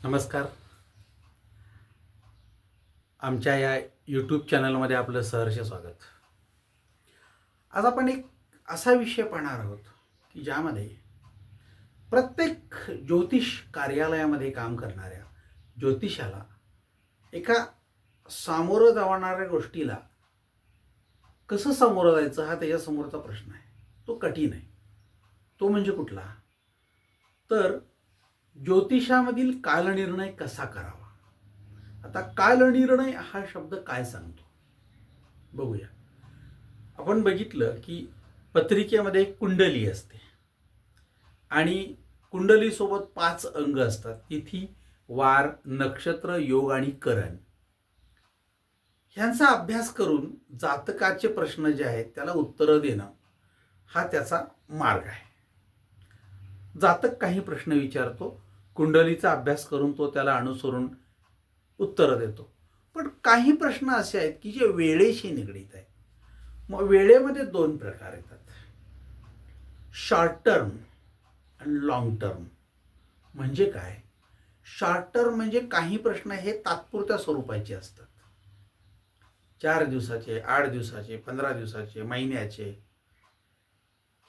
नमस्कार. आमच्या या यूट्यूब चॅनलमध्ये आपलं सहर्ष स्वागत. आज आपण एक असा विषय पाहणार आहोत की ज्यामध्ये प्रत्येक ज्योतिष कार्यालयामध्ये काम करणाऱ्या ज्योतिषाला एका सामोरं जाणाऱ्या गोष्टीला कसं सामोरं जायचं हा त्याच्यासमोरचा प्रश्न आहे. तो कठीण आहे. तो म्हणजे कुठला? तर ज्योतिषामधील कालनिर्णय कसा करावा. आता कालनिर्णय हा शब्द काय सांगतो बघूया. आपण बघितलं की पत्रिकेमध्ये एक कुंडली असते आणि कुंडलीसोबत 5 अंग असतात. तिथी, वार, नक्षत्र, योग आणि करण ह्यांचा अभ्यास करून जातकाचे प्रश्न जे आहेत त्याला उत्तरं देणं हा त्याचा मार्ग आहे. जातक काही प्रश्न विचारतो, कुंडलीचा अभ्यास करून तो त्याला अनुसरून उत्तरं देतो. पण काही प्रश्न असे आहेत की जे वेळेशी निगडीत आहेत. मग वेळेमध्ये 2 प्रकार येतात, शॉर्ट टर्म आणि लॉंग टर्म. म्हणजे काय? शॉर्ट टर्म म्हणजे काही प्रश्न हे तात्पुरत्या स्वरूपाचे असतात, 4 दिवसाचे, 8 दिवसाचे, 15 दिवसाचे, महिन्याचे.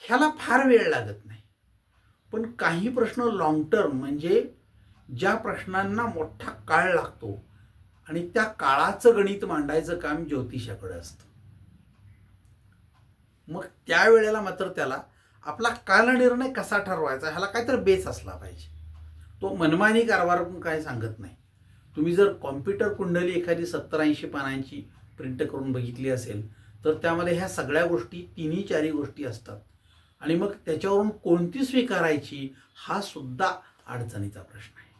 ह्याला फार वेळ लागत नाही. पण काही प्रश्न लॉंग टर्म म्हणजे ज्या प्रश्नांना मोठा काळ लागतो आणि त्या काळाचं गणित मांडायचं काम ज्योतिषाकडे असतं. मग त्यावेळेला मात्र त्याला आपला कालनिर्णय कसा ठरवायचा ह्याला काहीतरी बेस असला पाहिजे. तो मनमानी कारभार पण काय सांगत नाही. तुम्ही जर कॉम्प्युटर कुंडली एखादी 70-80 पानांची प्रिंट करून बघितली असेल तर त्यामध्ये ह्या सगळ्या गोष्टी 3-4 गोष्टी असतात. आणि मग त्याच्यावरून कोणती स्वीकारायची हा सुद्धा अडचणीचा प्रश्न आहे.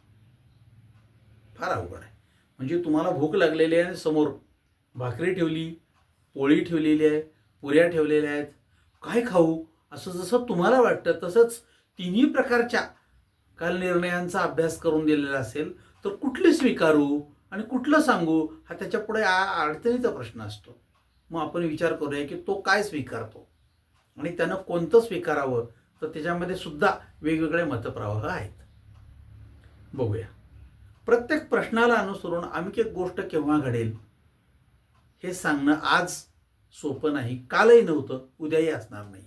फार अवघड आहे. म्हणजे तुम्हाला भूक लागलेली आहे आणि समोर भाकरी ठेवली, पोळी ठेवलेली आहे, पुऱ्या ठेवलेल्या आहेत, काय खाऊ असं जसं तुम्हाला वाटतं तसंच 3 प्रकारच्या कालनिर्णयांचा अभ्यास करून दिलेला असेल तर कुठले स्वीकारू आणि कुठलं सांगू हा त्याच्यापुढे अडचणीचा प्रश्न असतो. मग आपण विचार करूया की तो काय स्वीकारतो आणि त्यानं कोणतं स्वीकारावं. तर त्याच्यामध्ये सुद्धा वेगवेगळे मतप्रवाह आहेत. बघूया. प्रत्येक प्रश्नाला अनुसरून अमुक एक गोष्ट केव्हा घडेल हे सांगणं आज सोपं नाही. कालही नव्हतं, उद्याही असणार नाही.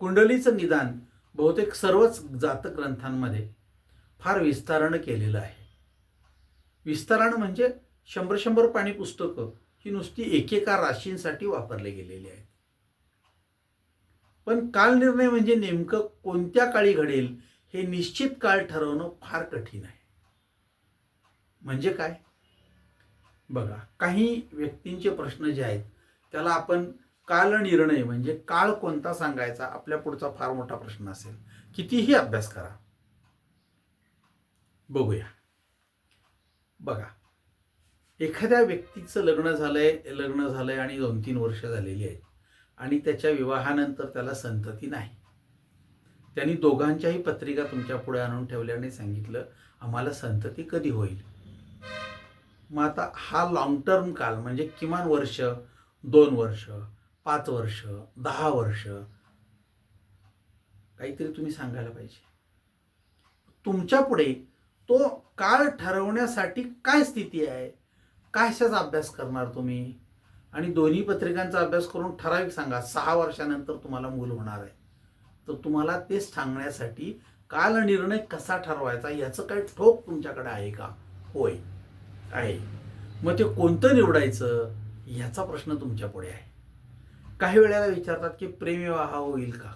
कुंडलीचं निदान बहुतेक सर्वच जातक ग्रंथांमध्ये फार विस्तारानं केलेलं आहे. विस्तारानं म्हणजे 100 पानी पुस्तकं ही नुसती एकेका राशींसाठी वापरले गेलेली आहेत. पण कालनिर्णय म्हणजे नेमकं कोणत्या काळी घडेल हे निश्चित काळ ठरवणं फार कठीण आहे. म्हणजे काय? बघा, काही व्यक्तींचे प्रश्न जे आहेत त्याला आपण कालनिर्णय म्हणजे काळ कोणता सांगायचा आपल्या पुढचा फार मोठा प्रश्न असेल. कितीही अभ्यास करा. बघूया. बघा, एखाद्या व्यक्तीचं लग्न झालंय आणि 2-3 वर्ष झालेली आहेत आणि त्याच्या विवाहानंतर त्याला संतती नाही. त्यांनी दोघांच्याही पत्रिका तुमच्या पुढे आणून ठेवल्या आणि सांगितलं आम्हाला संतती कधी होईल. मग आता हा लॉंग टर्म काल म्हणजे किमान वर्ष, 2 वर्ष, 5 वर्ष, 10 वर्ष काहीतरी तुम्ही सांगायला पाहिजे. तुमच्या पुढे तो काळ ठरवण्यासाठी काय स्थिती आहे, कशाचा अभ्यास करणार तुम्ही. आणि दोन्ही पत्रिकांचा अभ्यास करून ठराविक सांगा 6 वर्षानंतर तुम्हाला मूल होणार आहे. तर तुम्हाला ते सांगण्यासाठी कालनिर्णय कसा ठरवायचा याचं काही ठोक तुमच्याकडे आहे का? होय, आहे. मग ते कोणतं निवडायचं ह्याचा प्रश्न तुमच्या पुढे आहे. काही वेळेला विचारतात की प्रेमविवाह होईल का?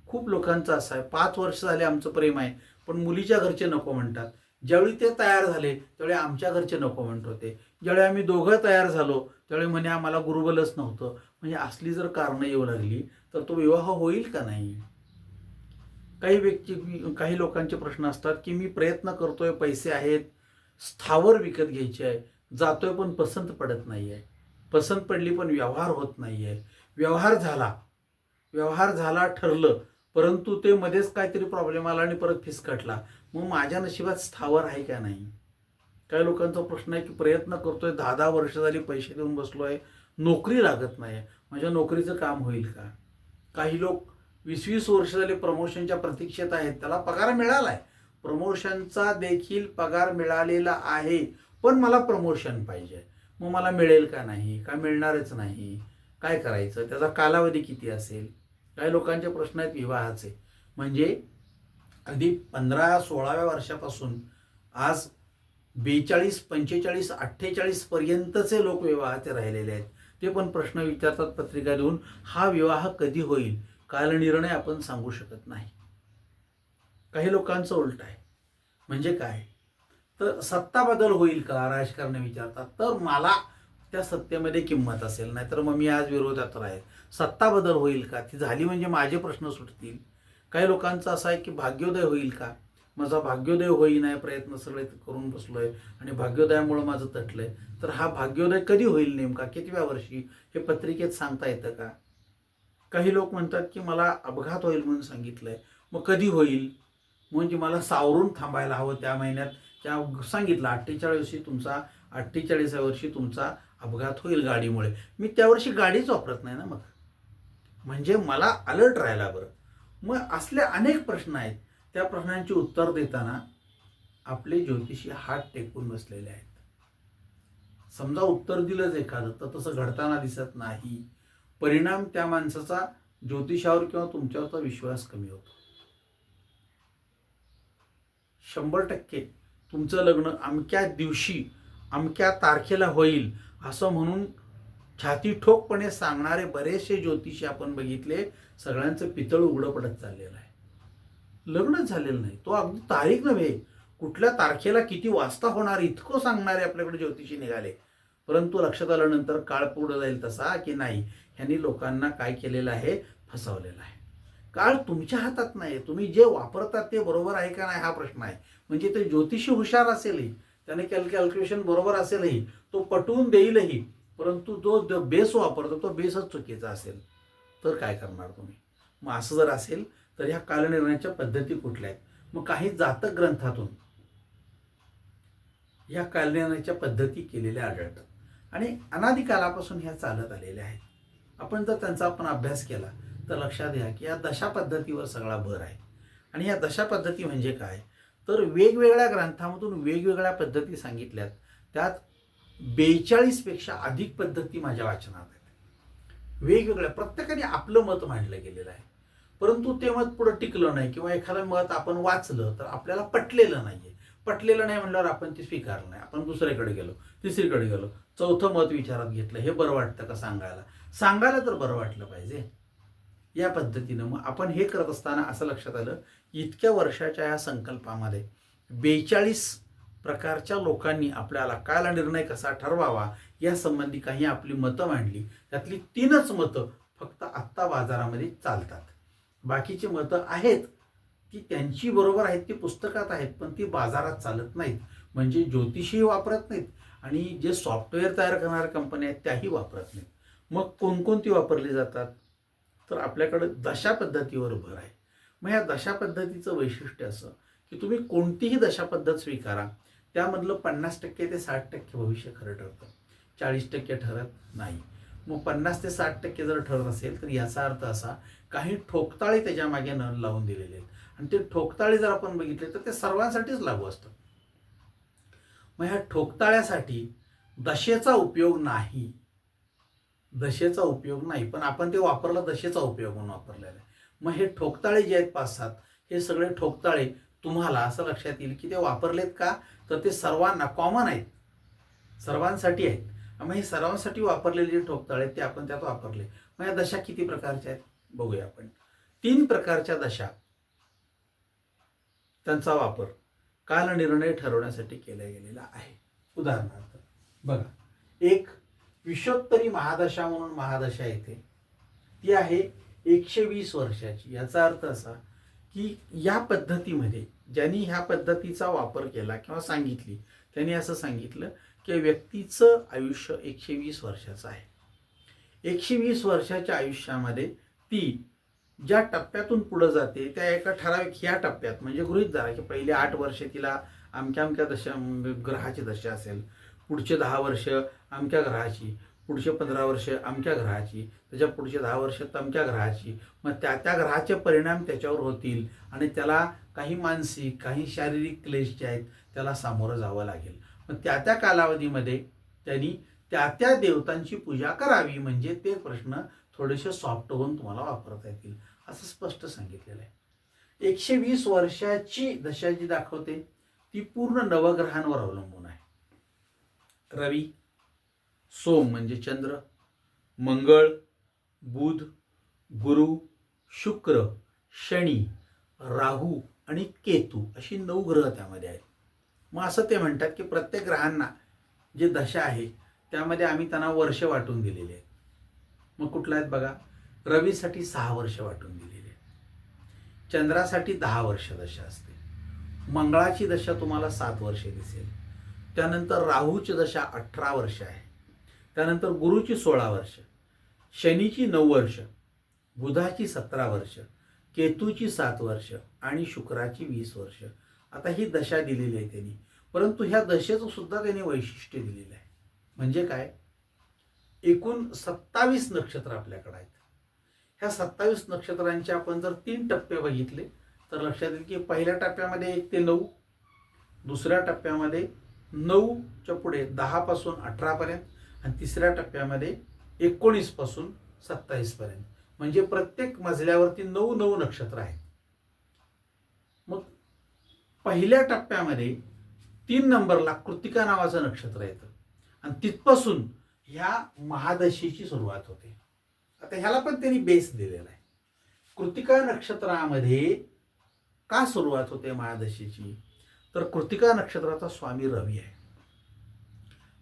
खूप लोकांचं असं आहे, 5 वर्ष झाले आमचं प्रेम आहे पण मुलीच्या घरचे नको म्हणतात. ज्यावेळी ते तयार झाले त्यावेळी आमच्या घरचे नको म्हणत होते. ज्यावेळी आम्ही दोघं तयार झालो त्यावेळी म्हणे आम्हाला गुरुबलच नव्हतं. म्हणजे असली जर कारणं येऊ लागली तर तो विवाह होईल का नाही? काही लोकांचे प्रश्न असतात की मी प्रयत्न करतोय, पैसे आहेत, स्थावर विकत घ्यायचे आहे, जातोय पण पसंत पडत नाही आहे, पसंत पडली पण व्यवहार होत नाही आहे, व्यवहार झाला ठरलं परंतु ते मध्येच काहीतरी प्रॉब्लेम आला आणि परत फिसकटला. मग माझ्या नशिबात स्थावर आहे का नाही? काही लोकांचा प्रश्न आहे की प्रयत्न करतोय, 10-10 वर्ष झाली पैसे देऊन बसलोय, नोकरी लागत नाही, माझ्या नोकरीचं काम होईल का? काही लोक 20-20 वर्ष झाले प्रमोशनच्या प्रतीक्षेत आहेत, त्याला पगार मिळालाय प्रमोशनचा देखील पगार मिळालेला आहे, पण मला प्रमोशन पाहिजे. मग मला मिळेल का नाही, का मिळणारच नाही, काय करायचं, त्याचा कालावधी किती असेल. काही लोकांचे प्रश्न आहेत विवाहाचे. म्हणजे अगदी 15-16व्या वर्षापासून आज 42, 45, 48 पर्यंतचे लोक विवाहाचे राहिलेले आहेत. ते पण प्रश्न विचारतात पत्रिका देऊन, हा विवाह कधी होईल, कालनिर्णय आपण सांगू शकत नाही. काही लोकांचं उलट आहे. म्हणजे काय, तर सत्ता बदल होईल का राजकारण विचारतात, तर मला त्या सत्तेमध्ये किंमत असेल, नाहीतर मग मी आज विरोधात राहील. सत्ता बदल होईल का, ती झाली म्हणजे माझे प्रश्न सुटतील. काही लोकांचं असं आहे की भाग्योदय होईल का, माझा भाग्योदय होई नाही, प्रयत्न सगळे करून बसलोय आणि भाग्योदयामुळं माझं तटलंय. तर हा भाग्योदय कधी होईल, नेमका कितव्या वर्षी, हे पत्रिकेत सांगता येतं का. काही लोक म्हणतात की मला अपघात होईल म्हणून सांगितलंय, मग कधी होईल, म्हणजे मला सावरून थांबायला हवं त्या महिन्यात. त्या सांगितलं 48व्या वर्षी तुमचा अपघात होईल गाडीमुळे, मी त्या वर्षी गाडीच वापरत नाही ना. मग म्हणजे मला अलर्ट राहायला बरं. मग असले अनेक प्रश्न आहेत. त्या प्रश्नांची उत्तर देताना आपले ज्योतिषी हात टेकून बसलेले आहेत. समजा उत्तर दिलंच एखादं, तर तसं घडताना दिसत नाही. परिणाम त्या माणसाचा ज्योतिषावर किंवा तुमच्यावरचा विश्वास कमी होतो. 100% तुमचं लग्न अमक्या दिवशी अमक्या तारखेला होईल असं म्हणून छाती ठोकपणे सांगणारे बरेचसे ज्योतिषी आपण बघितले. सगळ्यांचं पितळ उघडं पडत चाललेलं आहे. लग्नच झालेलं नाही. तो अगदी तारीख नव्हे, कुठल्या तारखेला किती वाजता होणार इतकं सांगणारे आपल्याकडे ज्योतिषी निघाले. परंतु लक्षात आल्यानंतर काळ पुढे जाईल तसा की नाही, ह्यांनी लोकांना काय केलेलं आहे, फसवलेलं आहे. काळ तुमच्या हातात नाही. तुम्ही जे वापरतात ते बरोबर आहे का नाही हा प्रश्न आहे. म्हणजे ते ज्योतिषी हुशार असेलही, त्याने कॅल्क्युलेशन बरोबर असेलही, तो पटवून देईलही, परंतु जो बेस वापरतो तो बेसच चुकीचा असेल, तर काय करणार तुम्ही. मग असं जर असेल तर ह्या कालनिर्णयाच्या पद्धती कुठल्या आहेत. मग काही जातक ग्रंथातून ह्या कालनिर्णयाच्या पद्धती केलेल्या आढळतात आणि अनादिकालापासून ह्या चालत आलेल्या आहेत. आपण जर त्यांचा अभ्यास केला तर लक्षात घ्या की या दशा पद्धतीवर सगळा भर आहे. आणि या दशा पद्धती म्हणजे काय, तर वेगवेगळ्या ग्रंथामधून वेगवेगळ्या पद्धती सांगितल्यात. त्यात 42 पेक्षा अधिक पद्धती माझ्या वाचनात आहेत. वेगवेगळ्या, प्रत्येकाने आपलं मत मांडलं गेलेलं आहे. परंतु ते मत पुढं टिकलं नाही किंवा एखादं मत आपण वाचलं तर आपल्याला पटलेलं नाहीये. पटलेलं नाही म्हणल्यावर आपण ते स्वीकारलं नाही, आपण दुसरीकडे गेलो, तिसरीकडे गेलो, चौथं मत विचारात घेतलं. हे बरं वाटतं का सांगायला तर बरं वाटलं पाहिजे. या पद्धतीनं मग आपण हे करत असताना असं लक्षात आलं, इतक्या वर्षाच्या या संकल्पामध्ये 42 प्रकारच्या लोकांनी आपल्याला कालनिर्णय कसा ठरवावा या संबंधी काही आपली मतं मांडली. त्यातली 3च मतं फक्त आत्ता बाजारामध्ये चालतात. बाकीची मतं आहेत ती त्यांची बरोबर आहेत, ती पुस्तकात आहेत, पण ती बाजारात चालत नाहीत. म्हणजे ज्योतिषी वापरत नाहीत आणि जे सॉफ्टवेअर तयार करणाऱ्या कंपन्या आहेत त्याही वापरत नाहीत. मग कोणकोणती वापरली जातात, तर आपल्याकडे दशा पद्धतीवर भर आहे. मग या दशा पद्धतीचं वैशिष्ट्य असं की तुम्ही कोणतीही दशा पद्धत स्वीकारा, त्यामधलं 50% ते 60% भविष्य खरं ठरतं, 40% ठरत नाही. मग 50 ते 60% जर ठरत असेल तर याचा अर्थ असा, काही ठोकताळे त्याच्या मागे न लावून दिलेले आहेत आणि ते ठोकताळे जर आपण बघितले तर ते सर्वांसाठीच लागू असतं. मग ह्या ठोकताळ्यासाठी दशेचा उपयोग नाही, पण आपण ते वापरलं दशेचा उपयोग म्हणून वापरलेला आहे. मग हे ठोकताळे जे आहेत 5-7, हे सगळे ठोकताळे तुम्हाला असं लक्षात येईल की ते वापरलेत का, तर ते सर्वांना कॉमन आहेत, सर्वांसाठी आहेत. मग हे सर्वांसाठी वापरलेले जे ठोकताळे आहेत ते आपण त्यात वापरले. मग या दशा किती प्रकारच्या आहेत बघूया आपण. 3 प्रकारच्या दशा, त्यांचा वापर कालनिर्णय ठरवण्यासाठी केला गेलेला आहे. उदाहरणार्थ बघा, एक विषोत्तरी महादशा म्हणून महादशा येते, ती आहे 120 वर्षाची. याचा अर्थ असा की या पद्धतीमध्ये ज्यांनी ह्या पद्धतीचा वापर केला किंवा सांगितली, त्यांनी असं सांगितलं की व्यक्तीचं आयुष्य 120 वर्षाचं आहे. 120 वर्षाच्या आयुष्यामध्ये ती ज्या टप्प्यातून पुढे जाते त्या एका ठराविक ह्या टप्प्यात, म्हणजे गृहीत धरा की पहिले 8 वर्ष तिला अमक्या अमक्या ग्रहाची दशा असेल, पुढचे 10 वर्ष अमक्या ग्रहाची, पुढचे 15 वर्ष अमक्या ग्रहाची, त्याच्या पुढचे 10 वर्ष तमक्या ग्रहाची, मग त्या ग्रहाचे परिणाम त्याच्यावर होतील आणि त्याला काही मानसिक काही शारीरिक क्लेश जे आहेत त्याला सामोरं जावं लागेल. मग त्या कालावधीमध्ये त्यांनी त्या देवतांची पूजा करावी, म्हणजे ते प्रश्न थोडेसे सॉफ्ट होऊन तुम्हाला वापरता येतील असं स्पष्ट सांगितलेलं आहे. 120 वर्षाची दशा जी दाखवते ती पूर्ण नवग्रहांवर अवलंबून आहे. रवी, सोम म्हणजे चंद्र, मंगळ, बुध, गुरु, शुक्र, शनी, राहू आणि केतू अशी 9 ग्रह त्यामध्ये आहेत. मग असं ते म्हणतात की प्रत्येक ग्रहांना जे दशा आहे त्यामध्ये आम्ही त्यांना वर्ष वाटून दिलेले आहेत. मग कुठला आहेत बघा, रवीसाठी 6 वर्ष वाटून दिलेली आहेत, चंद्रासाठी 10 वर्ष दशा असते, मंगळाची दशा तुम्हाला 7 वर्षे दिसेल, त्यानंतर राहूची दशा 18 वर्ष आहे, त्यानंतर गुरुची 16 वर्ष, शनीची 9 वर्ष, बुधाची 17 वर्ष, केतूची 7 वर्ष आणि शुक्राची 20 वर्ष. आता ही दशा दिलेली आहे त्यांनी, परंतु ह्या दशेचं सुद्धा त्यांनी वैशिष्ट्य दिलेलं आहे. म्हणजे काय, एकूण 27 नक्षत्र आपल्याकडे आहेत. ह्या 27 नक्षत्रांचे आपण जर 3 टप्पे बघितले तर लक्षात येईल की पहिल्या टप्प्यामध्ये 1 ते 9, दुसऱ्या टप्प्यामध्ये 9च्या पुढे 10 पासून 18 पर्यंत आणि तिसऱ्या टप्प्यामध्ये 19 पासून 27 पर्यंत. म्हणजे प्रत्येक मजल्यावरती 9 नक्षत्र आहेत. मग पहिल्या टप्प्यामध्ये 3 नंबरला कृत्तिका नावाचं नक्षत्र येतं आणि तिथपासून ह्या महादशेची सुरुवात होते. आता ह्याला पण त्यांनी बेस दिलेला आहे. कृत्तिका नक्षत्रामध्ये का सुरुवात होते महादशेची, तर कृत्तिका नक्षत्राचा स्वामी रवी आहे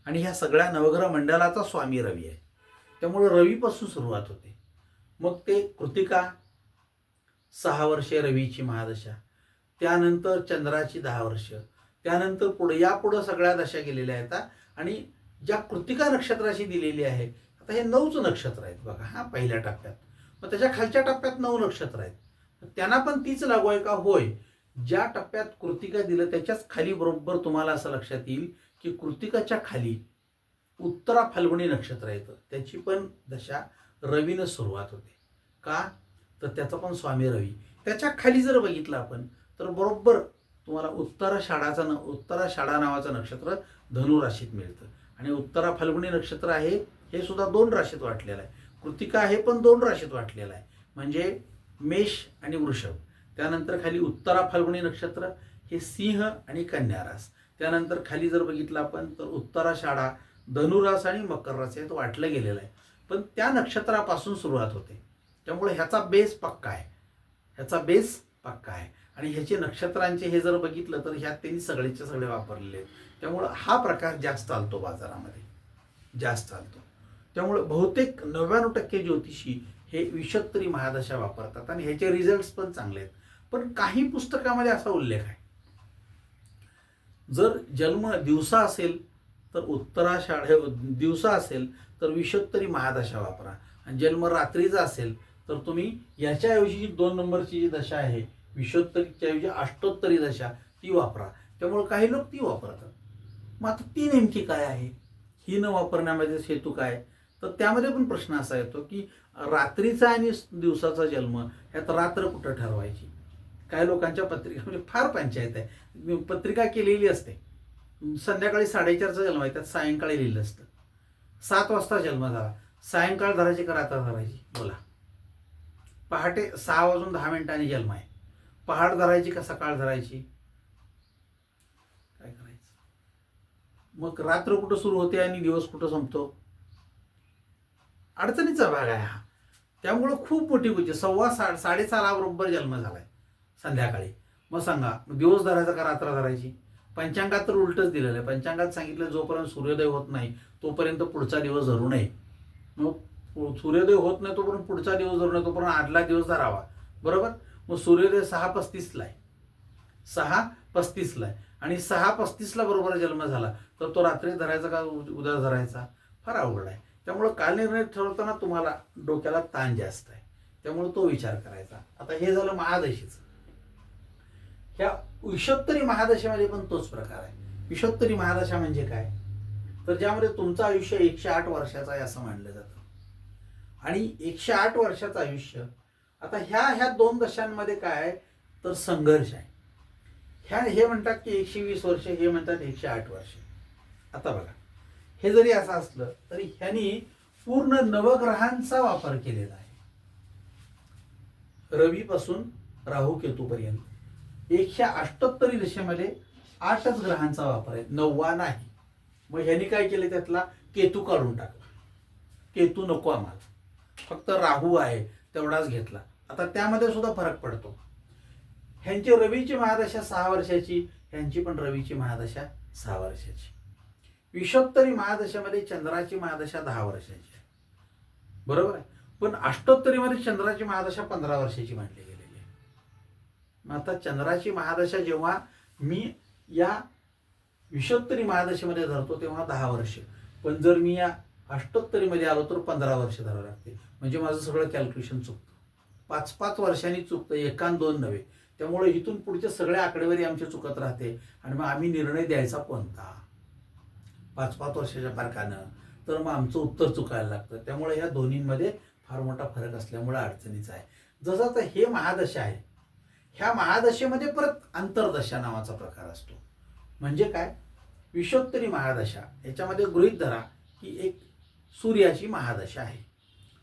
आणि ह्या सगळ्या नवग्रह मंडळाचा स्वामी रवी आहे. त्यामुळे रवीपासून सुरुवात होते. मग ते कृत्तिका 6 वर्षे रवीची महादशा, त्यानंतर चंद्राची 10 वर्ष, त्यानंतर पुढे सगळ्या दशा गेलेल्या आहेत. आणि ज्या कृत्तिका नक्षत्राची दिलेली आहे, आता हे 9च नक्षत्र आहेत बघा हा पहिल्या टप्प्यात. मग त्याच्या खालच्या टप्प्यात 9 नक्षत्र आहेत, त्यांना पण तीच लागू आहे का, होय. ज्या टप्प्यात कृत्तिका दिलं त्याच्याच खाली बरोबर तुम्हाला असं लक्षात येईल की कृत्तिकाच्या खाली उत्तरा फाल्गुनी नक्षत्र येतं, त्याची पण दशा रवीनं सुरुवात होते. का, तर त्याचा पण स्वामी रवी. त्याच्या खाली जर बघितलं आपण तर बरोबर तुम्हाला उत्तरा शाळा नावाचं नक्षत्र धनुराशीत मिळतं आणि उत्तरा फाल्गुनी नक्षत्र आहे हे सुद्धा 2 राशीत वाटलेलं आहे. कृत्तिका आहे पण 2 राशीत वाटलेलं आहे, म्हणजे मेष आणि वृषभ. त्यानंतर खाली उत्तरा फाल्गुनी नक्षत्र हे सिंह आणि कन्या रास. त्यानंतर खाली जर बघितलं आपण तर उत्तरा शाळा धनुरास आणि मकर रास यात वाटलं गेलेलं आहे. पण त्या नक्षत्रापासून सुरुवात होते, त्यामुळे ह्याचा बेस पक्का आहे. आणि ह्याचे नक्षत्रांचे हे जर बघितलं तर ह्यात त्यांनी सगळेचे सगळे वापरलेले आहेत. त्यामुळं हा प्रकार जास्त चालतो बाजारामध्ये, जास्त चालतो. त्यामुळे बहुतेक 99% ज्योतिषी हे विषत्तरी महादशा वापरतात आणि ह्याचे रिझल्ट्स पण चांगले आहेत. पण काही पुस्तकामध्ये असा उल्लेख आहे, जर जन्म दिवसा असेल तर दिवसा असेल तर विषत्तरी महादशा वापरा आणि जन्म रात्रीचा असेल तर तुम्ही याच्याऐवजी 2 नंबरची जी दशा आहे विषोत्तरीच्या ऐवजी अष्टोत्तरी दशा ती वापरा. त्यामुळे काही लोक ती वापरतात. मग आता ती नेमकी काय आहे, ही न वापरण्यामध्ये हेतू काय, तर त्यामध्ये पण प्रश्न असा येतो की रात्रीचा आणि दिवसाचा जन्म ह्यात रात्र कुठं ठरवायची. काही लोकांच्या पत्रिका म्हणजे फार पंचायत आहे, पत्रिका केलेली असते संध्याकाळी 4:30चा जन्म आहे, त्यात सायंकाळी लिहिलं असतं 7 वाजता जन्म झाला, सायंकाळ धरायची का रात्र धरायची बोला. पहाटे 6:10 जन्म आहे, पहाट धरायची का सकाळ धरायची, काय करायचं. मग रात्र कुठं सुरू होते आणि दिवस कुठं संपतो, अडचणीचा भाग आहे हा. त्यामुळं खूप मोठी गोष्ट, 6:15 बरोबर जन्म झालाय संध्याकाळी. मग सांगा दिवस धरायचा का रात्र धरायची. पंचांगात तर उलटच दिलेलं आहे. पंचांगात सांगितलं जोपर्यंत सूर्योदय होत नाही तोपर्यंत पुढचा दिवस धरू नये. मग सूर्योदय होत नाही तोपर्यंत पुढचा दिवस धरू नये, तोपर्यंत आदला दिवस धरावा, बरोबर. मग सूर्योदय 6:35ला आहे, 6:35ला आहे आणि 6:35ला बरोबर जन्म झाला तर तो रात्री धरायचा का उद्या धरायचा, फार अवघड आहे. त्यामुळं कालनिर्णय ठरवताना तुम्हाला डोक्याला ताण जास्त आहे, त्यामुळे तो विचार करायचा. आता हे झालं महादशेचं. ह्या विषोत्तरी महादशेमध्ये पण तोच प्रकार आहे. विषोत्तरी महादशा म्हणजे काय, तर ज्यामध्ये तुमचं आयुष्य 108 वर्षाचं आहे असं मानलं जातं. आणि 108 वर्षाचं आयुष्य, आता ह्या दोन दशांमध्ये काय आहे तर संघर्ष आहे. हे म्हणतात की 120 वर्ष, हे म्हणतात 108 वर्ष. आता बघा, हे जरी असं असलं तरी ह्यांनी पूर्ण नवग्रहांचा वापर केलेला आहे. रवीपासून राहू केतूपर्यंत 178 दिशेमध्ये 8च ग्रहांचा वापर आहे, 9वा नाही. मग ह्यांनी काय केलं, त्यातला केतू काढून टाकला. केतू नको आम्हाला, फक्त राहू आहे तेवढाच घेतला. आता त्यामध्ये सुद्धा फरक पडतो. ह्यांची रवीची महादशा 6 वर्षाची, ह्यांची पण रवीची महादशा 6 वर्षाची. विषोत्तरी महादशेमध्ये चंद्राची महादशा 10 वर्षाची आहे, बरोबर आहे. पण अष्टोत्तरीमध्ये चंद्राची महादशा 15 वर्षाची मानली गेलेली आहे. मग आता चंद्राची महादशा जेव्हा मी या विषोत्तरी महादशेमध्ये धरतो तेव्हा 10 वर्ष, पण जर मी या अष्टोत्तरीमध्ये आलो तर 15 वर्ष धरावं लागते. म्हणजे माझं सगळं कॅल्क्युलेशन चुकतं, 5-5 वर्षांनी चुकतं, 1 आणि 2 नव्हे. त्यामुळे इथून पुढचे सगळे आकडेवारी आमची चुकत राहते. आणि मग आम्ही निर्णय द्यायचा कोणता 5-5 वर्षाच्या फरकानं, तर मग आमचं उत्तर चुकायला लागतं. त्यामुळे ह्या दोन्हींमध्ये फार मोठा फरक असल्यामुळे अडचणीचा आहे. जसं आता हे महादशा आहे, ह्या महादशेमध्ये परत अंतर्दशा नावाचा प्रकार असतो. म्हणजे काय, विषोत्तरी महादशा याच्यामध्ये गृहीत धरा की एक सूर्याची महादशा आहे,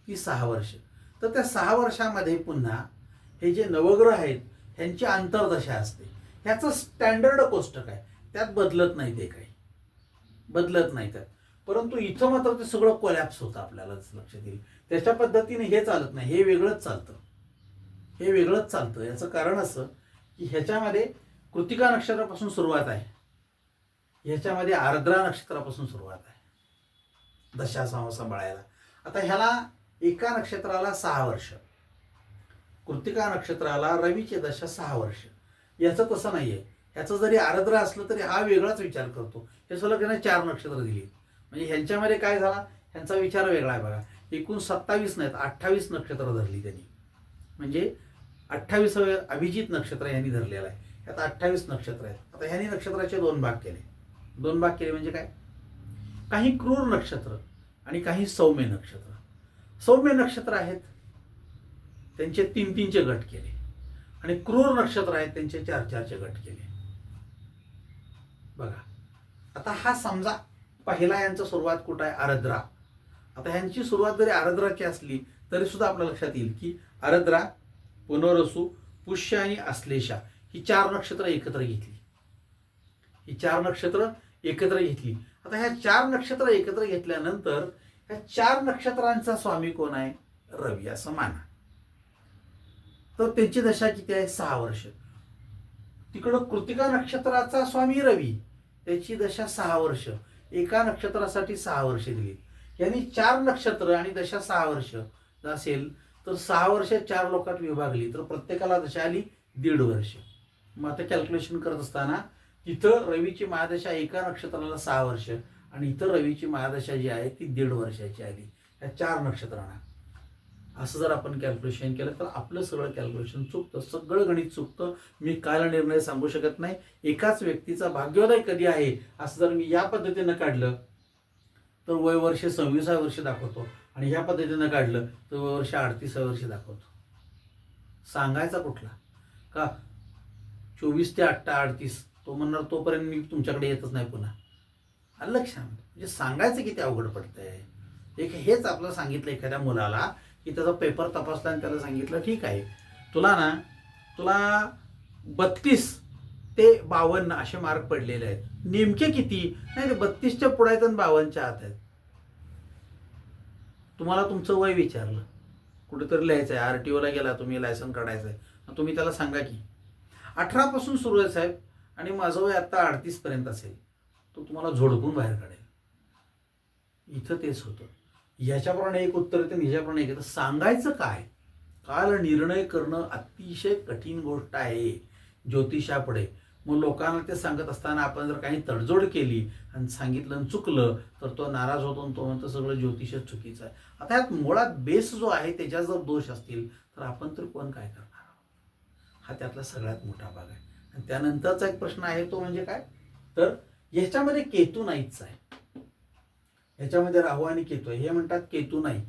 ती 6 वर्ष. तर त्या 6 वर्षामध्ये पुन्हा हे जे नवग्रह आहेत ह्यांची अंतर्दशा असते. ह्याचं स्टँडर्ड कोष्टक आहे, त्यात बदलत नाही, ते काही बदलत नाही त्यात. परंतु इथं मात्र ते सगळं कोलॅप्स होतं, आपल्याला लक्षात येईल. त्याच्या पद्धतीने हे चालत नाही, हे वेगळंच चालतं, हे वेगळंच चालतं. याचं कारण असं की ह्याच्यामध्ये कृतिका नक्षत्रापासून सुरुवात आहे, ह्याच्यामध्ये आर्द्रा नक्षत्रापासून सुरुवात आहे दशा सांभाळायला. आता ह्याला एका नक्षत्राला 6 वर्ष, कृतिका नक्षत्राला रवीची दशा 6 वर्ष. याचं तसं नाही आहे. ह्याचं जरी आर्द्रा असलं तरी हा वेगळाच विचार करतो. हे सलग त्याने 4 नक्षत्र दिली, म्हणजे ह्यांच्यामध्ये काय झाला, ह्यांचा विचार वेगळा आहे. बघा, एकूण 27 नाहीत, 28 नक्षत्र धरली त्यांनी. म्हणजे 28 अभिजित नक्षत्र यांनी धरलेलं आहे. यात 28 नक्षत्र आहेत. आता ह्यांनी नक्षत्राचे 2 भाग केले. 2 भाग केले म्हणजे काय, काही क्रूर नक्षत्र आणि काही सौम्य नक्षत्र. सौम्य नक्षत्र आहेत त्यांचे 3-3चे गट केले, आणि क्रूर नक्षत्र आहेत त्यांचे 4-4चे गट केले. बघा, आता हा समजा पहिला यांचा सुरुवात कुठं आहे, आर्द्रा. आता ह्यांची सुरुवात जरी आर्द्राची असली तरी सुद्धा आपल्या लक्षात येईल की आर्द्रा, पुनर्वसू, पुष्य आणि आश्लेषा ही 4 नक्षत्र एकत्र घेतली. ही 4 नक्षत्र एकत्र घेतली. आता ह्या 4 नक्षत्र एकत्र घेतल्यानंतर ह्या 4 नक्षत्रांचा स्वामी कोण आहे, रवी असं माना. तर त्यांची दशा किती आहे, 6 वर्ष. तिकडं कृतिका नक्षत्राचा स्वामी रवी, त्याची दशा 6 वर्ष. एका नक्षत्रासाठी 6 वर्ष दिली. यांनी 4 नक्षत्र आणि दशा 6 वर्ष असेल तर 6 वर्ष 4 लोकात विभागली तर प्रत्येकाला दशा आली 1.5 वर्ष. मग आता कॅल्क्युलेशन करत असताना तिथं रवीची महादशा एका नक्षत्राला 6 वर्ष आणि इतर रवीची महादशा जी आहे ती 1.5 वर्षाची आली या 4 नक्षत्रांना. असं जर आपण कॅल्क्युलेशन केलं तर आपलं सगळं कॅल्क्युलेशन चुकतं, सगळं गणित चुकतं. मी कालनिर्णय सांगू शकत नाही. एकाच व्यक्तीचा भाग्योदय कधी आहे असं जर मी या पद्धतीनं काढलं तर वय वर्ष 26 वर्ष दाखवतो, आणि ह्या पद्धतीनं काढलं तर वय वर्ष 38 वर्ष दाखवतो. सांगायचा कुठला का 24 ते 38, तो म्हणणार तोपर्यंत मी तुमच्याकडे येतच नाही पुन्हा. आलं लक्षात, म्हणजे सांगायचं किती अवघड पडतंय. एक हेच आपलं सांगितलं एखाद्या मुलाला की त्याचा पेपर तपासला आणि त्याला सांगितलं ठीक आहे तुला 32 ते 52 असे मार्क पडलेले आहेत, नेमके किती, नाही ते 32च्या पुढे आहेत आणि 52च्या आत आहेत. तुम्हाला तुमचं वय विचारलं, कुठेतरी लिहायचं आहे, RTOला गेला तुम्ही, लायसन काढायचं आहे, तुम्ही त्याला सांगा की 18 पासून सुरू आहे साहेब आणि माझं वय आता 38 पर्यंत असेल, तो तुम्हाला झोडपून बाहेर काढेल. इथं तेच होतं. ह्याच्याप्रमाणे एक उत्तर येतं, ह्याच्याप्रमाणे एक येतं. सांगायचं काय, काल निर्णय करणं अतिशय कठीण गोष्ट आहे ज्योतिषापुढे. मग लोकांना ते सांगत असताना आपण जर काही तडजोड केली आणि सांगितलं आणि चुकलं तर तो नाराज होतो आणि तो म्हणतो सगळं ज्योतिषच चुकीचं आहे. आता यात मुळात बेस जो आहे त्याच्यात जर दोष असतील तर आपण तर कोण काय करणार, हा त्यातला सगळ्यात मोठा भाग आहे. आणि त्यानंतरचा एक प्रश्न आहे तो म्हणजे काय, तर ह्याच्यामध्ये केतू नाहीच आहे. ह्याच्यामध्ये राहू आणि केतू आहे. हे म्हणतात केतू नाही,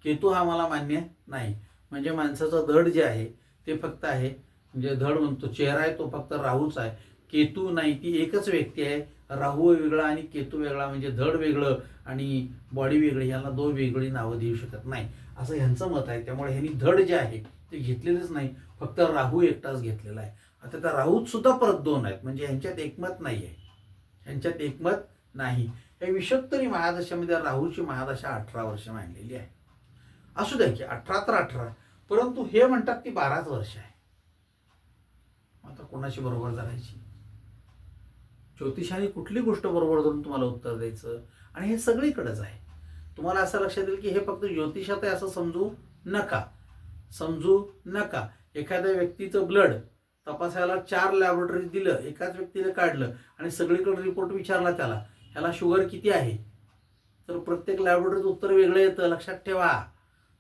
केतू हा मला मान्य नाही. म्हणजे माणसाचं धड जे आहे ते फक्त आहे, म्हणजे धड म्हणतो चेहरा आहे तो फक्त राहूच आहे, केतू नाही. ती एकच व्यक्ती आहे. राहू वेगळा आणि केतू वेगळा, म्हणजे धड वेगळं आणि बॉडी वेगळी, यांना दोन वेगळी नावं देऊ शकत नाही असं ह्यांचं मत आहे. त्यामुळे ह्यांनी धड जे आहे ते घेतलेलंच नाही, फक्त राहू एकटाच घेतलेला आहे. आता त्या राहूत सुद्धा परत दोन आहेत, म्हणजे ह्यांच्यात एकमत नाही आहे, ह्यांच्यात एकमत नाही. या विषोत्तरी महादशामध्ये राहूची महादशा 18 वर्ष मांडलेली आहे. असू द्या की 18 तर 18, परंतु हे म्हणतात ती 12च वर्ष आहे. आता कोणाशी बरोबर धरायची? ज्योतिषाने कुठली गोष्ट बरोबर धरून तुम्हाला उत्तर द्यायचं? आणि हे सगळीकडेच आहे. तुम्हाला असं लक्षात येईल की हे फक्त ज्योतिषात आहे असं समजू नका. एखाद्या व्यक्तीचं ब्लड तपासायला 4 लॅबोरेटरी दिलं, एकाच व्यक्तीने काढलं आणि सगळीकडे रिपोर्ट विचारला त्याला, ह्याला शुगर किती आहे, तर प्रत्येक लॅबोरेटरीचं उत्तर वेगळं येतं. लक्षात ठेवा.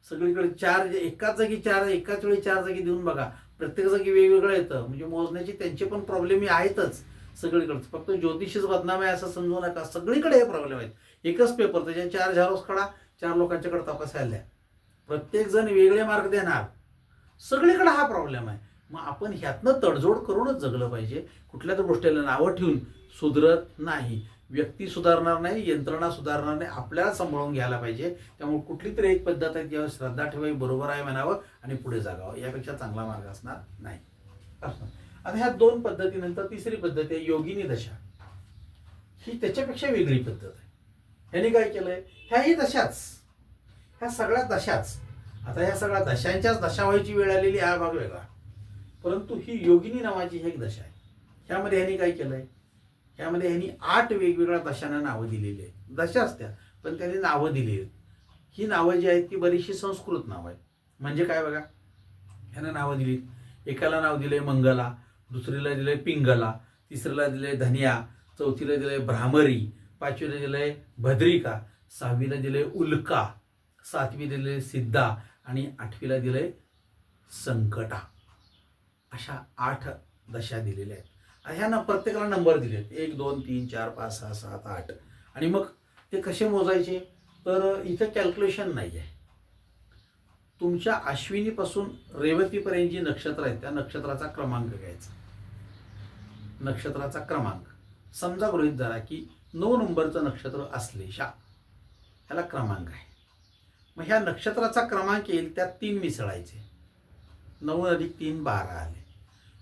सगळीकडे 4 एकाच जागी 4, एकाच वेळी 4 जागी देऊन बघा, प्रत्येक जागी वेगवेगळं येतं. म्हणजे मोजण्याची त्यांचे पण प्रॉब्लेम आहेतच सगळीकडे. फक्त ज्योतिषीच बदनाम आहे असं समजू नका, सगळीकडे हे प्रॉब्लेम आहेत. एकच पेपर, त्याच्या 4 झेरॉक्स काढा, 4 लोकांच्याकडे तपासायला द्या, प्रत्येक जण वेगळे मार्क देणार. सगळीकडे हा प्रॉब्लेम आहे. मग आपण ह्यातनं तडजोड करूनच जगलं पाहिजे. कुठल्या तर गोष्टीला नावं ठेवून सुधरत नाही. व्यक्ती सुधारणार नाही, यंत्रणा सुधारणार नाही, आपल्याला सांभाळून घ्यायला पाहिजे. त्यामुळे कुठली तरी एक पद्धत आहे त्यावर श्रद्धा ठेवावी, बरोबर आहे म्हणावं आणि पुढे जागावं. यापेक्षा चांगला मार्ग असणार नाही. आता ह्या 2 पद्धतीनंतर तिसरी पद्धत आहे योगिनी दशा. ही त्याच्यापेक्षा वेगळी पद्धत आहे. ह्याने काय केलंय, ह्याही दशाच, ह्या सगळ्या दशाच, आता ह्या सगळ्या दशांच्याच दशा व्हायची वेळ आलेली, हा भाग वेगळा. परंतु ही योगिनी नावाची एक दशा आहे. ह्यामध्ये ह्यांनी काय केलंय, ह्यामध्ये ह्यांनी 8 वेगवेगळ्या दशांना नावं दिलेली आहेत. दशा असत्या पण त्यांनी नावं दिली आहेत. ही नावं जी आहेत ती बरीचशी संस्कृत नावं आहेत. म्हणजे काय बघा, ह्यानं नावं दिली. एकाला नाव दिलंय मंगला, दुसरीला दिलंय पिंगला, तिसरीला दिलंय धनिया, चौथीला दिलंय भ्रामरी, पाचवीला दिलंय भद्रिका, 6वीला दिलंय उल्का, 7वी दिलंय सिद्धा आणि 8वीला दिलंय संकटा. अशा 8 दशा दिलेल्या आहेत. ह्यांना प्रत्येकाला नंबर दिलेत, 1 2 3 4 5 6 7 8. आणि मग ते कसे मोजायचे, तर इथं कॅल्क्युलेशन नाही आहे. तुमच्या अश्विनीपासून रेवतीपर्यंत जी नक्षत्र आहेत त्या नक्षत्राचा क्रमांक घ्यायचा. नक्षत्राचा क्रमांक समजा गृहीत धरा की 9 नंबरचं नक्षत्र असलेशा, ह्याला क्रमांक आहे. मग ह्या नक्षत्राचा क्रमांक येईल त्यात 3 मिसळायचे, 9 अधिक 3 12 आले.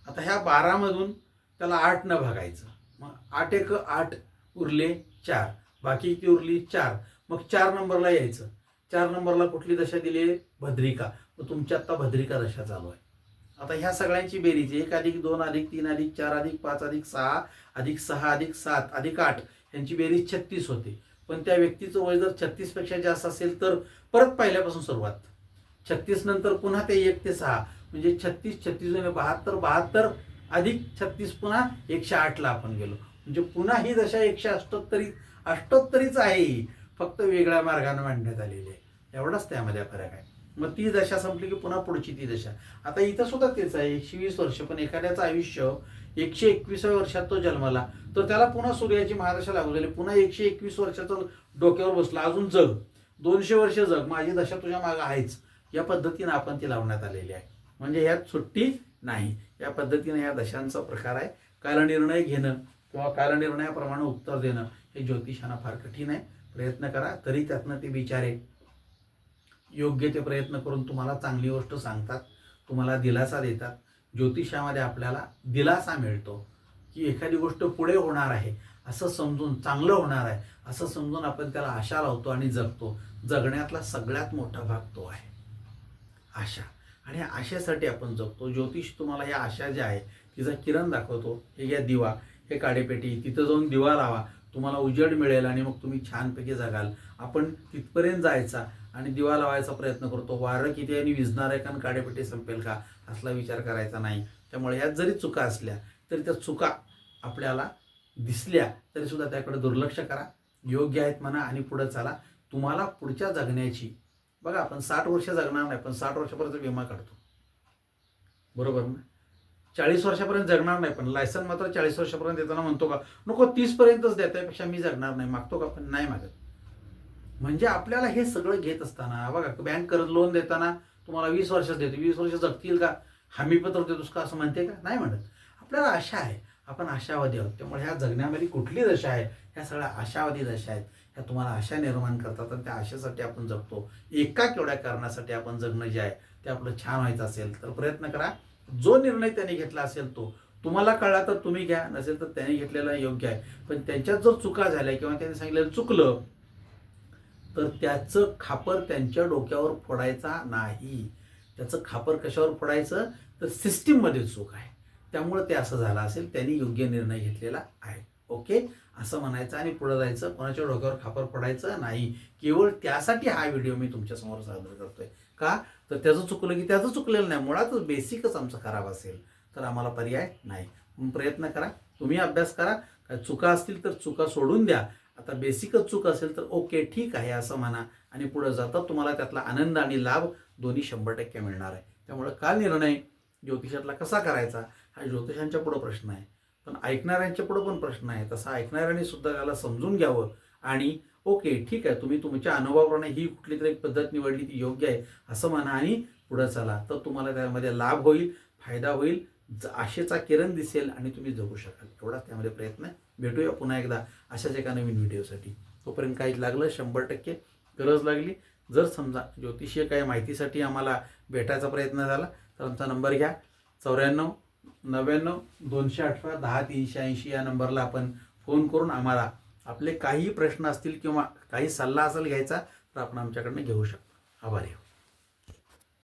आता ह्या 12 मधून त्याला 8 न भागायचं, मग 8 एक 8 उरले 4, बाकी किती उरली 4. मग 4 नंबरला यायचं. 4 नंबरला कुठली दशा दिली, भद्रिका. मग तुमची आता भद्रिका दशा चालू आहे. आता ह्या सगळ्यांची बेरीज 1 अधिक 2 अधिक 3 अधिक 4 अधिक 5 अधिक 6 अधिक 6 अधिक 7 अधिक 8, यांची बेरीज 36 होते. पण त्या व्यक्तीचं वय जर 36 पेक्षा जास्त असेल तर परत पहिल्यापासून सुरुवात. 36 नंतर पुन्हा ते 1 ते 6 म्हणजे 36 36 72 72 अधिक 36 पुन्हा 108ला आपण गेलो. म्हणजे पुन्हा ही दशा 178च आहे, फक्त वेगळ्या मार्गाने मांडण्यात आलेली आहे. एवढाच त्यामध्ये फरक आहे. मग ती दशा संपली की पुन्हा पुढची ती दशा. आता इथं सुद्धा तेच आहे, 120 वर्ष. पण एखाद्याचं आयुष्य 121व्या वर्षात तो जन्मला तर त्याला पुन्हा सूर्याची महादशा लागू झाली, पुन्हा 121 वर्षाचं डोक्यावर बसला, अजून जग 200 वर्ष जग, माझी दशा तुझ्या मागं आहेच. या पद्धतीने आपण ती लावण्यात आलेली आहे. म्हणजे ह्यात सुट्टी नाही. या पद्धतीने या दशांचा प्रकार आहे. कालनिर्णय घेणं किंवा कालनिर्णयाप्रमाणे उत्तर देणं हे ज्योतिषांना फार कठीण आहे. प्रयत्न करा, तरी त्यातनं ते बिचारे योग्य ते प्रयत्न करून तुम्हाला चांगली गोष्ट सांगतात, तुम्हाला दिलासा देतात. ज्योतिषामध्ये आपल्याला दिलासा मिळतो की एखादी गोष्ट पुढे होणार आहे असं समजून, चांगलं होणार आहे असं समजून आपण त्याला आशा लावतो आणि जगतो. जगण्यातला सगळ्यात मोठा भाग तो आहे आशा, आणि ह्या आशेसाठी आपण जगतो. ज्योतिष तुम्हाला या आशा ज्या आहे तिचा किरण दाखवतो. हे घ्या दिवा, हे काडेपेटी, तिथं जाऊन दिवा लावा, तुम्हाला उजेड मिळेल आणि मग तुम्ही छानपैकी जगाल. आपण तिथपर्यंत जायचा आणि दिवा लावायचा प्रयत्न करतो. वारं किती आणि विझणार आहे का, काडेपेटी संपेल का, असला विचार करायचा नाही. त्यामुळे यात जरी चुका असल्या तरी त्या चुका आपल्याला दिसल्या तरी सुद्धा त्याकडे दुर्लक्ष करा, योग्य आहेत म्हणा आणि पुढे चला. तुम्हाला पुढच्या जगण्याची, बघा आपण 60 वर्ष जगणार नाही पण 60 वर्षापर्यंत विमा काढतो, बरोबर ना. 40 वर्षापर्यंत जगणार नाही पण लायसन मात्र 40 वर्षापर्यंत देताना म्हणतो का, नको 30 पर्यंतच द्या, त्यापेक्षा मी जगणार नाही, मागतो का, पण नाही मागत. म्हणजे आपल्याला हे सगळं घेत असताना बघा, बँक कर्ज लोन देताना तुम्हाला 20 वर्षात देते, 20 वर्ष जगतील का, हमीपत्र देतोस का असं म्हणते का, नाही म्हणत. आपल्याला आशा आहे, आपण आशावादी आहोत. त्यामुळे ह्या जगण्यामध्ये कुठली दशा आहे, ह्या सगळ्या आशावादी दशा आहेत. ह्या तुम्हाला आशा निर्माण करतात आणि त्या आशेसाठी आपण जगतो. एका केवढ्या कारणासाठी आपण जगणं जे आहे ते आपलं छान व्हायचं असेल तर प्रयत्न करा. जो निर्णय त्यांनी घेतला असेल तो तुम्हाला कळला तर तुम्ही घ्या, नसेल तर त्यांनी घेतलेला योग्य आहे. पण त्यांच्यात जर चुका झाल्या किंवा त्यांनी सांगितलेलं चुकलं तर त्याचं खापर त्यांच्या डोक्यावर फोडायचा नाही. त्याचं खापर कशावर फोडायचं तर सिस्टीममध्ये चूक आहे, त्यामुळे ते असं झालं असेल, त्यांनी योग्य निर्णय घेतलेला आहे. ओके, असं म्हणायचं आणि पुढे जायचं. कोणाच्या डोक्यावर खापर फोडायचं नाही. केवळ त्यासाठी हा व्हिडिओ मी तुमच्यासमोर सादर करतोय. का तर त्याचं चुकलं की त्याचं चुकलेलं नाही, मुळातच बेसिकच आमचं खराब असेल तर आम्हाला पर्याय नाही. म्हणून प्रयत्न करा, तुम्ही अभ्यास करा. काय चुका असतील तर चुका सोडून द्या. आता बेसिकच चूक असेल तर ओके ठीक आहे असं म्हणा आणि पुढे जाता तुम्हाला त्यातला आनंद आणि लाभ दोन्ही 100% मिळणार आहे. त्यामुळे काल निर्णय ज्योतिषातला कसा करायचा हा ज्योतिषांच्या पुढे प्रश्न आहे, पण ऐकणाऱ्यांच्या पुढे पण प्रश्न आहे. तसा ऐकणाऱ्यांनी सुद्धा त्याला समजून घ्यावं आणि ओके ठीक आहे, तुम्ही तुमच्या अनुभवाप्रमाणे ही कुठली तरी एक पद्धत निवडली ती योग्य आहे असं म्हणा आणि पुढे चला. तर तुम्हाला त्यामध्ये लाभ होईल, फायदा होईल, आशेचा किरण दिसेल आणि तुम्ही जगू शकाल. एवढाच त्यामध्ये प्रयत्न आहे. भेटूया पुन्हा एकदा अशाच एका नवीन व्हिडिओसाठी. तोपर्यंत काही लागलं 100% गरज लागली, जर समजा ज्योतिषीय काही माहितीसाठी आम्हाला भेटायचा प्रयत्न झाला तर आमचा नंबर घ्या 94 99 218 10 380 या नंबरला आपण फोन करून आम्हाला आपले काही प्रश्न असतील किंवा काही सल्ला असेल घ्यायचा तर आपण आमच्याकडनं घेऊ शकतो. आभारी आहोत.